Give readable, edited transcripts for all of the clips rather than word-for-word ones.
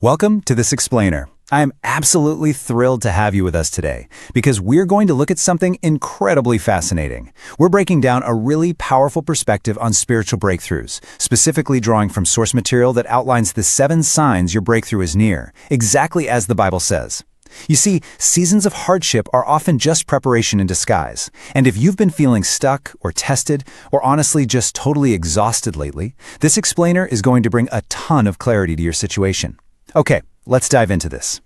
Welcome to This Explainer. I am absolutely thrilled to have you with us today because we're going to look at something incredibly fascinating. We're breaking down a really powerful perspective on spiritual breakthroughs, specifically drawing from source material that outlines the 7 signs your breakthrough is near, exactly as the Bible says. You see, seasons of hardship are often just preparation in disguise. And if you've been feeling stuck or tested, or honestly just totally exhausted lately, this explainer is going to bring a ton of clarity to your situation. Okay, let's dive into this.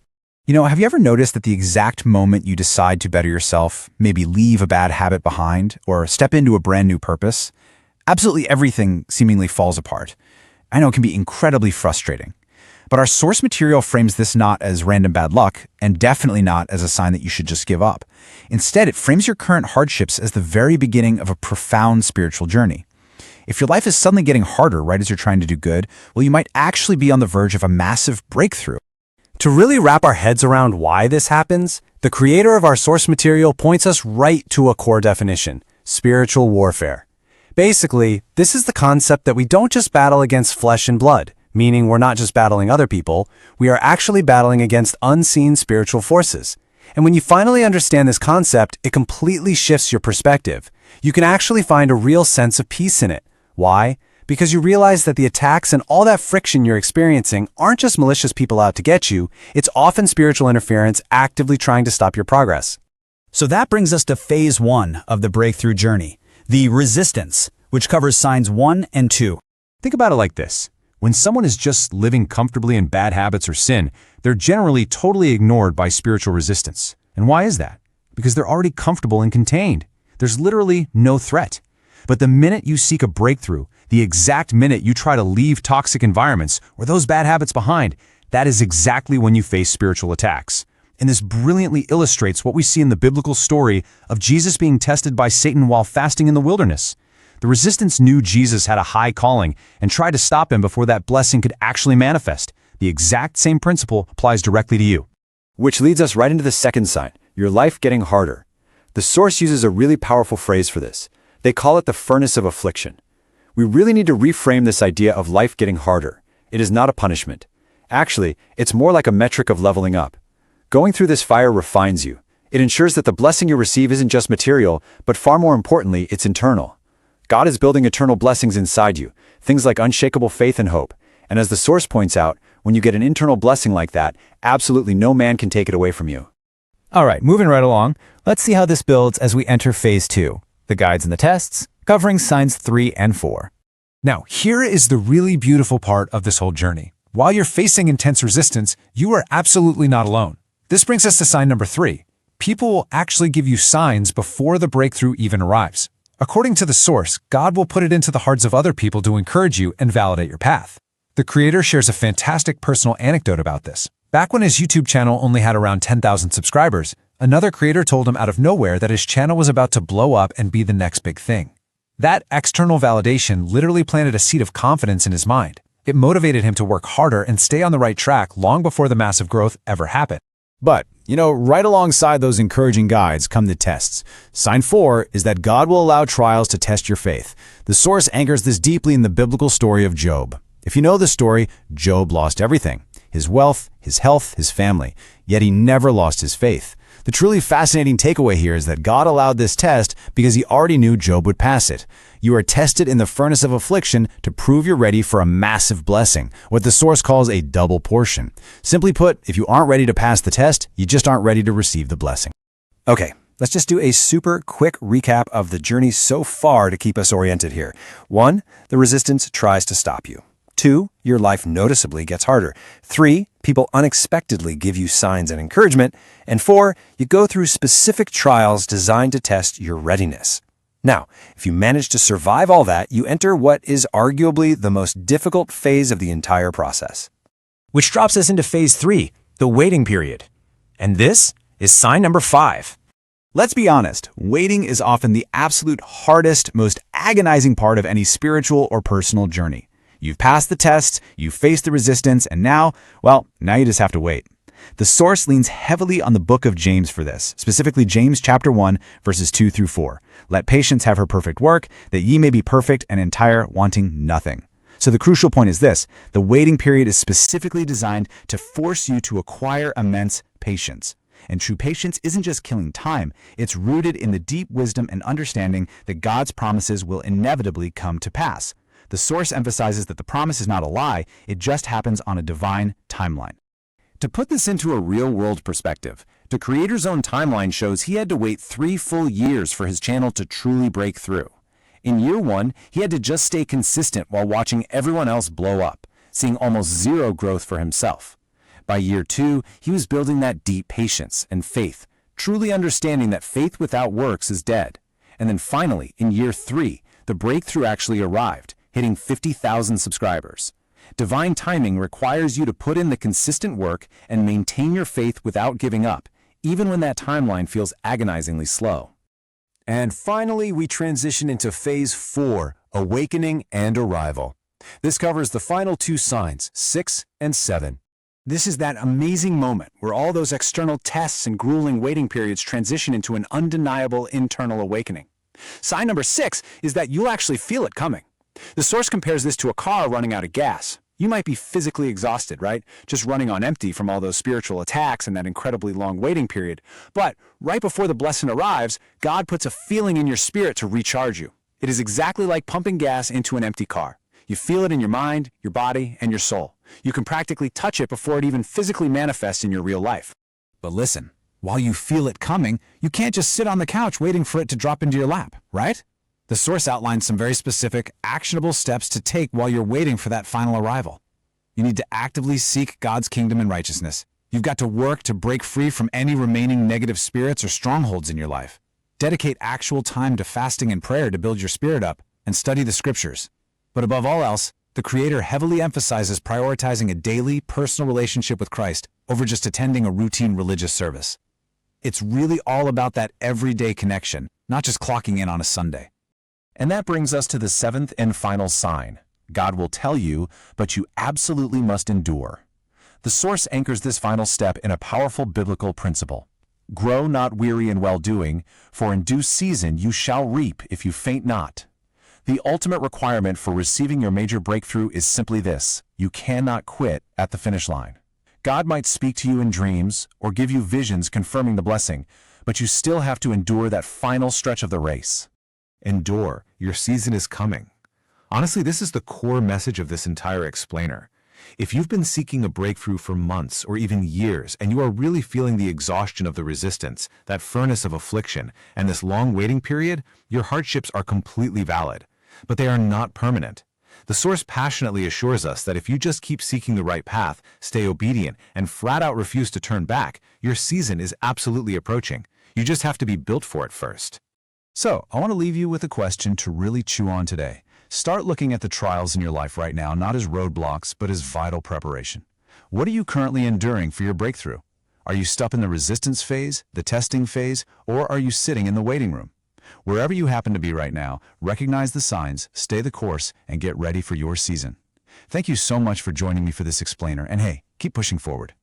Have you ever noticed that the exact moment you decide to better yourself, maybe leave a bad habit behind, or step into a brand new purpose, absolutely everything seemingly falls apart? I know it can be incredibly frustrating. But our source material frames this not as random bad luck, and definitely not as a sign that you should just give up. Instead, it frames your current hardships as the very beginning of a profound spiritual journey. If your life is suddenly getting harder right as you're trying to do good, well, you might actually be on the verge of a massive breakthrough. To really wrap our heads around why this happens, the creator of our source material points us right to a core definition: spiritual warfare. Basically, this is the concept that we don't just battle against flesh and blood, meaning we're not just battling other people, we are actually battling against unseen spiritual forces. And when you finally understand this concept, it completely shifts your perspective. You can actually find a real sense of peace in it. Why? Because you realize that the attacks and all that friction you're experiencing aren't just malicious people out to get you, it's often spiritual interference actively trying to stop your progress. So that brings us to phase 1 of the breakthrough journey, the resistance, which covers signs 1 and 2. Think about it like this. When someone is just living comfortably in bad habits or sin, they're generally totally ignored by spiritual resistance. And why is that? Because they're already comfortable and contained. There's literally no threat. But the minute you seek a breakthrough, the exact minute you try to leave toxic environments or those bad habits behind, that is exactly when you face spiritual attacks. And this brilliantly illustrates what we see in the biblical story of Jesus being tested by Satan while fasting in the wilderness. The resistance knew Jesus had a high calling and tried to stop him before that blessing could actually manifest. The exact same principle applies directly to you. Which leads us right into the second sign, your life getting harder. The source uses a really powerful phrase for this. They call it the furnace of affliction. We really need to reframe this idea of life getting harder. It is not a punishment. Actually, it's more like a metric of leveling up. Going through this fire refines you. It ensures that the blessing you receive isn't just material, but far more importantly, it's internal. God is building eternal blessings inside you, things like unshakable faith and hope. And as the source points out, when you get an internal blessing like that, absolutely no man can take it away from you. All right, moving right along, let's see how this builds as we enter phase 2, the guides and the tests, covering signs 3 and 4. Now, here is the really beautiful part of this whole journey. While you're facing intense resistance, you are absolutely not alone. This brings us to sign number 3. People will actually give you signs before the breakthrough even arrives. According to the source, God will put it into the hearts of other people to encourage you and validate your path. The creator shares a fantastic personal anecdote about this. Back when his YouTube channel only had around 10,000 subscribers, another creator told him out of nowhere that his channel was about to blow up and be the next big thing. That external validation literally planted a seed of confidence in his mind. It motivated him to work harder and stay on the right track long before the massive growth ever happened. But, right alongside those encouraging guides come the tests. Sign 4 is that God will allow trials to test your faith. The source anchors this deeply in the biblical story of Job. If you know the story, Job lost everything: his wealth, his health, his family. Yet he never lost his faith. The truly fascinating takeaway here is that God allowed this test because he already knew Job would pass it. You are tested in the furnace of affliction to prove you're ready for a massive blessing, what the source calls a double portion. Simply put, if you aren't ready to pass the test, you just aren't ready to receive the blessing. Okay, let's just do a super quick recap of the journey so far to keep us oriented here. 1, the resistance tries to stop you. 2, your life noticeably gets harder. 3, people unexpectedly give you signs and encouragement. And 4, you go through specific trials designed to test your readiness. Now, if you manage to survive all that, you enter what is arguably the most difficult phase of the entire process. Which drops us into phase 3, the waiting period. And this is sign number 5. Let's be honest, waiting is often the absolute hardest, most agonizing part of any spiritual or personal journey. You've passed the tests, you've faced the resistance, and now you just have to wait. The source leans heavily on the book of James for this, specifically James chapter 1, verses 2 through 4. Let patience have her perfect work, that ye may be perfect and entire, wanting nothing. So the crucial point is this: the waiting period is specifically designed to force you to acquire immense patience. And true patience isn't just killing time, it's rooted in the deep wisdom and understanding that God's promises will inevitably come to pass. The source emphasizes that the promise is not a lie, it just happens on a divine timeline. To put this into a real-world perspective, the creator's own timeline shows he had to wait 3 full years for his channel to truly break through. In year 1, he had to just stay consistent while watching everyone else blow up, seeing almost zero growth for himself. By year 2, he was building that deep patience and faith, truly understanding that faith without works is dead. And then finally, in year 3, the breakthrough actually arrived, hitting 50,000 subscribers. Divine timing requires you to put in the consistent work and maintain your faith without giving up, even when that timeline feels agonizingly slow. And finally, we transition into Phase 4, Awakening and Arrival. This covers the final 2 signs, 6 and 7. This is that amazing moment where all those external tests and grueling waiting periods transition into an undeniable internal awakening. Sign number 6 is that you'll actually feel it coming. The source compares this to a car running out of gas. You might be physically exhausted, right? Just running on empty from all those spiritual attacks and that incredibly long waiting period. But right before the blessing arrives, God puts a feeling in your spirit to recharge you. It is exactly like pumping gas into an empty car. You feel it in your mind, your body, and your soul. You can practically touch it before it even physically manifests in your real life. But listen, while you feel it coming, you can't just sit on the couch waiting for it to drop into your lap, right? The source outlines some very specific, actionable steps to take while you're waiting for that final arrival. You need to actively seek God's kingdom and righteousness. You've got to work to break free from any remaining negative spirits or strongholds in your life. Dedicate actual time to fasting and prayer to build your spirit up, and study the scriptures. But above all else, the Creator heavily emphasizes prioritizing a daily, personal relationship with Christ over just attending a routine religious service. It's really all about that everyday connection, not just clocking in on a Sunday. And that brings us to the 7th and final sign. God will tell you, but you absolutely must endure. The source anchors this final step in a powerful biblical principle. Grow not weary in well-doing, for in due season you shall reap if you faint not. The ultimate requirement for receiving your major breakthrough is simply this: you cannot quit at the finish line. God might speak to you in dreams or give you visions confirming the blessing, but you still have to endure that final stretch of the race. Endure, your season is coming. Honestly, this is the core message of this entire explainer. If you've been seeking a breakthrough for months or even years, and you are really feeling the exhaustion of the resistance, that furnace of affliction, and this long waiting period, your hardships are completely valid. But they are not permanent. The source passionately assures us that if you just keep seeking the right path, stay obedient, and flat out refuse to turn back, your season is absolutely approaching. You just have to be built for it first. So, I want to leave you with a question to really chew on today. Start looking at the trials in your life right now, not as roadblocks, but as vital preparation. What are you currently enduring for your breakthrough? Are you stuck in the resistance phase, the testing phase, or are you sitting in the waiting room? Wherever you happen to be right now, recognize the signs, stay the course, and get ready for your season. Thank you so much for joining me for this explainer, and hey, keep pushing forward.